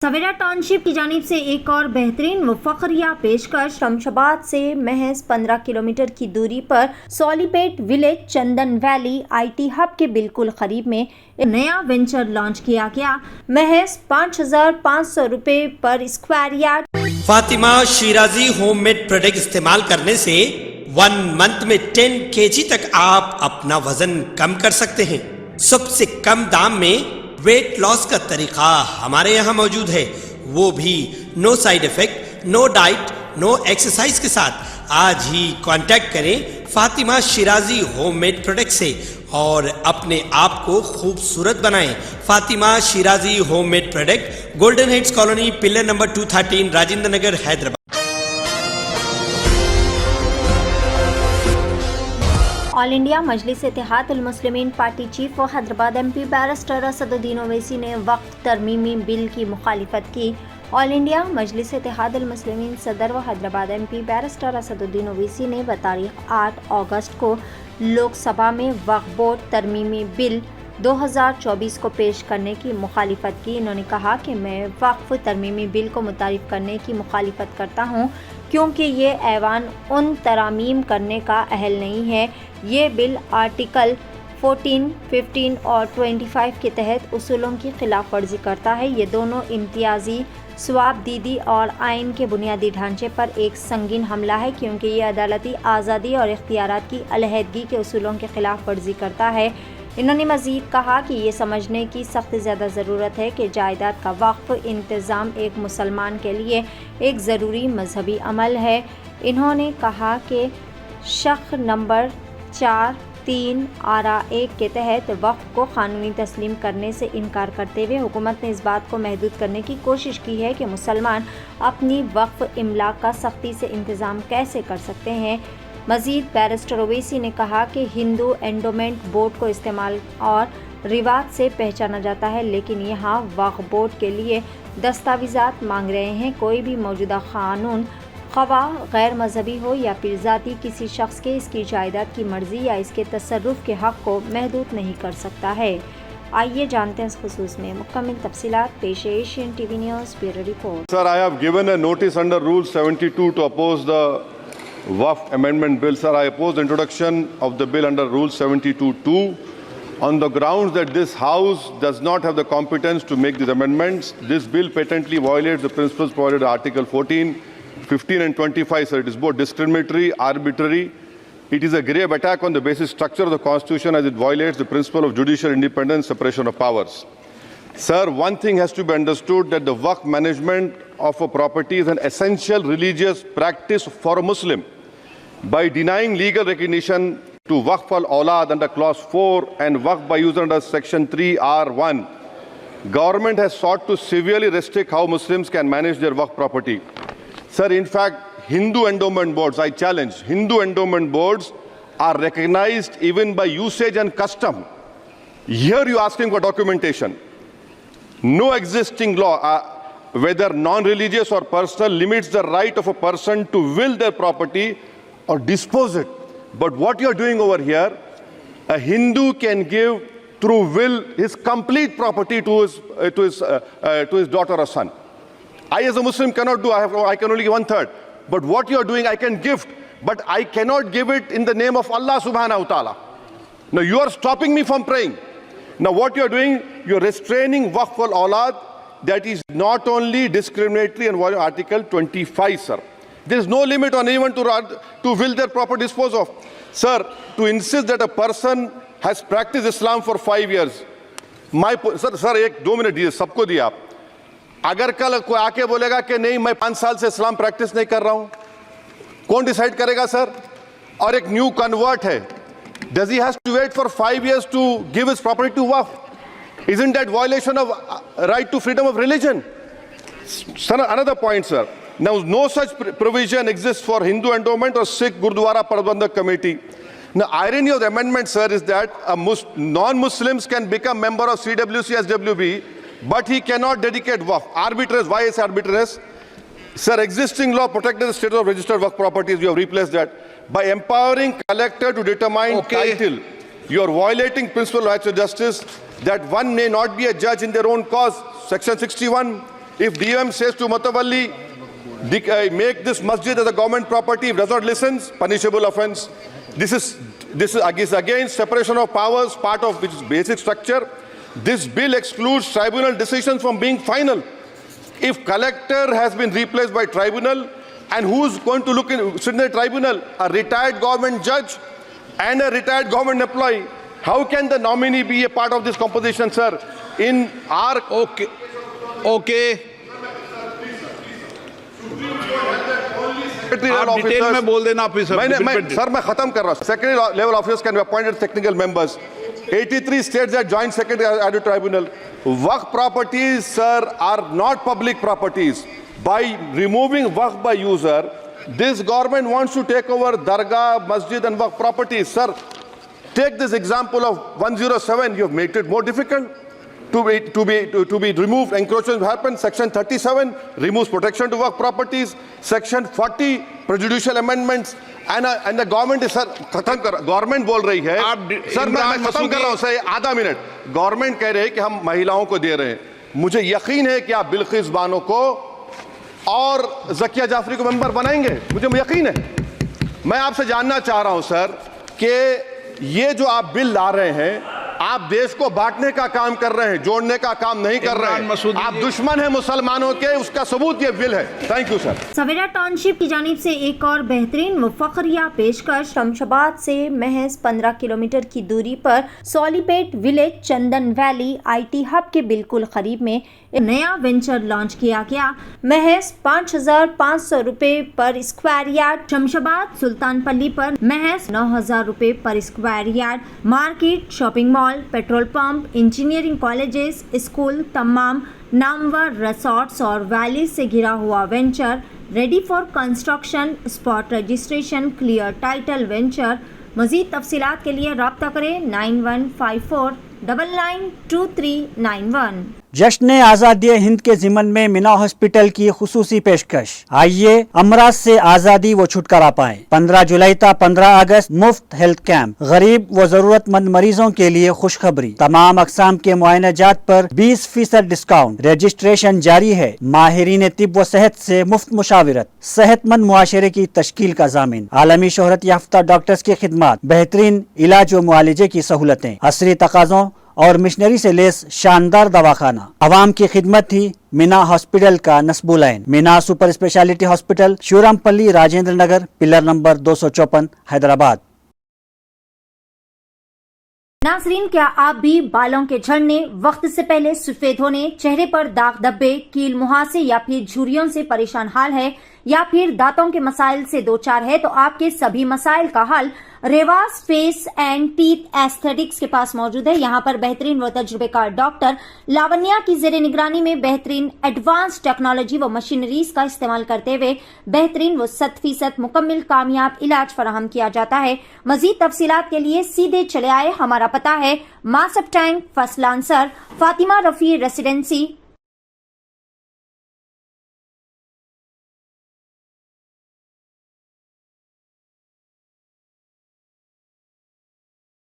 सवेरा township की जानिब से एक और बेहतरीन व फखरिया पेशकश। शमशाबाद से महज 15 किलोमीटर की दूरी पर Solipet village Chandan valley IT hub के बिल्कुल करीब में एक नया वेंचर लॉन्च किया गया। महज 5,500 रुपए पर square yard. Fatima Shirazi homemade product इस्तेमाल करने से 1 मंथ में 10 kg तक आप अपना वजन कम कर सकते हैं। सबसे कम दाम में वेट लॉस का तरीका हमारे यहाँ मौजूद है, वो भी no side effect, no diet, no exercise के साथ। आज ही कांटेक्ट करें फातिमा शिराजी होममेड प्रोडक्ट से और अपने आप को खूबसूरत बनाएं। Fatima Shirazi homemade product, golden heads colony, pillar number 213, Rajendra Nagar, Hyderabad. All India Majlis Ittehadul Muslimeen party chief व हैदराबाद MP बैरिस्टर असदुद्दीन ओवैसी ने वक्फ तरमीमी बिल की मुखालिफत की। ऑल इंडिया मजलिस इत्तेहादुल मुस्लिमीन सदर व हैदराबाद MP बैरिस्टर असदुद्दीन ओवैसी ने बतारीख 8 अगस्त को लोकसभा में वक्फ बोर्ड तरमीमी बिल 2024 को पेश करने की मुखालिफत की। इन्होंने कहा कि मैं वक्फ तरमीमी बिल को मुतारिफ करने की मुखालिफत करता हूँ क्योंकि ये ऐवान उन तरामीम करने का अहल नहीं है। ये बिल आर्टिकल 14, 15 और 25 के तहत उसूलों की खिलाफ वर्जी करता है। ये दोनों इम्तियाजी स्वाबदीदी और आइन के बुनियादी ढांचे पर एक संगीन हमला है क्योंकि ये अदालती आज़ादी और इख्तियारात की अलहदगी के उसूलों के खिलाफ वर्जी करता है। इन्होंने मज़ीद कहा कि ये समझने की सख्त ज़्यादा ज़रूरत है कि जायदाद का वक्फ इंतज़ाम एक मुसलमान के लिए एक ज़रूरी मजहबी अमल है। इन्होंने कहा कि शख नंबर 4-3 आरा 1 के तहत वक्फ को कानूनी तस्लीम करने से इनकार करते हुए हुकूमत ने इस बात को महदूद करने की कोशिश की है कि मुसलमान अपनी वक्फ इमलाक का सख्ती से इंतज़ाम कैसे कर सकते हैं। मज़ीद बैरिस्टर ओवैसी ने कहा कि हिंदू एंडोमेंट बोर्ड को इस्तेमाल और रिवाज से पहचाना जाता है, लेकिन यहाँ वक्फ बोर्ड के लिए दस्तावेज़ात मांग रहे हैं। कोई भी मौजूदा कानून ख़वा गैर मजहबी हो या फिर ज़ाती किसी शख्स के इसकी जायदाद की मर्ज़ी या इसके तसर्रुफ़ के हक़ को महदूद नहीं कर सकता है। आइए जानते हैं इस खुसूस में मुकम्मल तफसीलात। पेश है Asian TV news bureau report. Sir, I have given a notice under Rule 72 to oppose the Waqf Amendment Bill. Sir, I oppose the introduction of the bill under Rule 72(2) on the grounds that this House does not have the competence to make these amendments. This bill patently violates the principles provided in Article 14, 15 and 25. Sir, it is both discriminatory, arbitrary. It is a grave attack on the basic structure of the Constitution as it violates the principle of judicial independence, separation of powers. Sir, one thing has to be understood, that the Waqf management of a property is an essential religious practice for a Muslim. By denying legal recognition to Waqf al-Awlad under Clause 4 and Waqf by user under Section 3(r)(1), government has sought to severely restrict how Muslims can manage their Waqf property. Sir, in fact, Hindu endowment boards, I challenge, Hindu endowment boards are recognized even by usage and custom. Here you are asking for documentation. No existing law, whether non-religious or personal, limits the right of a person to will their property or dispose it. But what you are doing over here, a Hindu can give through will his complete property to his daughter or son. I as a Muslim cannot do, I can only give 1/3. But what you are doing, I can gift, but I cannot give it in the name of Allah subhanahu wa ta'ala. Now you are stopping me from praying. Now what you are doing, you are restraining Waqf al-Awlad. That is not only discriminatory and violating Article 25, sir. There is no limit on anyone to will their property dispose of. Sir, to insist that a person has practiced Islam for 5 years, sir, एक 2 minute दिए, सबको दिया आप। अगर कल कोई आके बोलेगा कि नहीं मैं 5 साल से इस्लाम प्रैक्टिस नहीं कर रहा हूं, कौन डिसाइड करेगा सर? और एक न्यू कन्वर्ट है, does he has to wait for 5 years to give his property to Waqf? Isn't that violation of right to freedom of religion? Sir, another point, sir. Now, no such provision exists for Hindu endowment or Sikh Gurdwara Prabandhak Committee. Now, irony of the amendment, sir, is that non-Muslims can become member of CWC, SWB, but he cannot dedicate Waqf. Arbitrariness, why is arbitrariness? Sir, existing law protected the status of registered Waqf properties. You have replaced that. By empowering collector to determine title, you are violating principle of rights of justice, that one may not be a judge in their own cause. Section 61. If DM says to Mutawalli, make this masjid as a government property, if does not listen, punishable offense. This is against separation of powers, part of which is basic structure. This bill excludes tribunal decisions from being final. If collector has been replaced by tribunal, and who's going to sit in the tribunal? A retired government judge and a retired government employee. How can the nominee be a part of this composition, sir? In our okay आप detail में बोल देना officer. Sir मैं खत्म कर रहा हूं। Secondary level officers can be appointed technical members. 83 states that joint secretary added tribunal. Waqf properties, sir, are not public properties. By removing waqf by user, this government wants to take over dargah, masjid and waqf properties. Sir, take this example of 107. You have made it more difficult to be removed. Encroachment happens. Section 37 removes protection to waqf properties. Section 40 prejudicial amendments. And the government is, sir, government बोल रही है sir, मैं खत्म कर रहा हूं sir, आधा minute. Government कह रहे हैं कि हम महिलाओं को दे रहे हैं। मुझे यकीन है कि आप बिल्किस बानो को और ज़किया जाफरी को मेंबर बनाएंगे, मुझे यकीन है। मैं आपसे जानना चाह रहा हूं सर कि ये जो आप बिल ला रहे हैं, आप देश को बांटने का काम कर रहे हैं, जोड़ने का काम नहीं कर रहे हैं। आप दुश्मन हैं मुसलमानों के, उसका सबूत ये बिल है। Thank you sir. Savera township की जानिब से एक और बेहतरीन व फखरिया पेशकश। शमशाबाद से महज 15 किलोमीटर की दूरी पर Solipet village Chandan valley IT hub के बिल्कुल करीब में एक नया वेंचर लॉन्च किया गया। महज 5,500 रुपए पर स्क्वायर यार्ड। शमशाबाद सुल्तानपल्ली पर महज 9,000 रुपए पर square yard. Market, shopping mall, petrol pump, engineering colleges, school, तमाम नामवर रिसोर्ट्स और वैली से घिरा हुआ venture ready for construction. Spot registration, clear title venture. मजीद तफसीलात के लिए रब्ता करें 9154 992391। जश्न आज़ादी हिंद के ज़िमन में मीना हॉस्पिटल की खुसूसी पेशकश। आइए अमराज से आज़ादी व छुटकारा पाएं। 15 जुलाई ta 15 अगस्त मुफ्त हेल्थ कैंप। गरीब व जरूरतमंद मरीजों के लिए खुशखबरी। तमाम अकसाम के मुआयनाजात पर 20% डिस्काउंट। रजिस्ट्रेशन जारी है। माहिरीन तिब व सेहत से मुफ्त मुशावरत। सेहतमंद मुआशरे की तश्कील का जामिन। आलमी शोहरत याफ्ता डॉक्टर्स की खिदमत। बेहतरीन इलाज व मुआलजे की सहूलतें। असरी तकाज़ों और मिशनरी से लेस शानदार दवाखाना। अवाम की खिदमत थी मीना हॉस्पिटल का नस्बुलैन। Meena super speciality hospital, Shivrampally, Rajendra Nagar, pillar number 254, Hyderabad. नाजरीन, क्या आप भी बालों के झड़ने, वक्त से पहले सफेद होने, चेहरे पर दाग धब्बे, कील मुहासे या फिर झुर्रियों से परेशान हाल है, या फिर दांतों के मसाइल से दो चार है, तो आपके सभी मसाइल का हल Revas face and teeth aesthetics के पास मौजूद है। यहाँ पर बेहतरीन व तजुर्बेकार डॉक्टर लावण्या की जेर निगरानी में बेहतरीन एडवांस टेक्नोलॉजी व मशीनरीज का इस्तेमाल करते हुए बेहतरीन व 100% मुकम्मल कामयाब इलाज फराहम किया जाता है। मजीद तफसीलात के लिए सीधे चले आए। हमारा पता है Masab tank, first lancer, Fatima Rafi residency,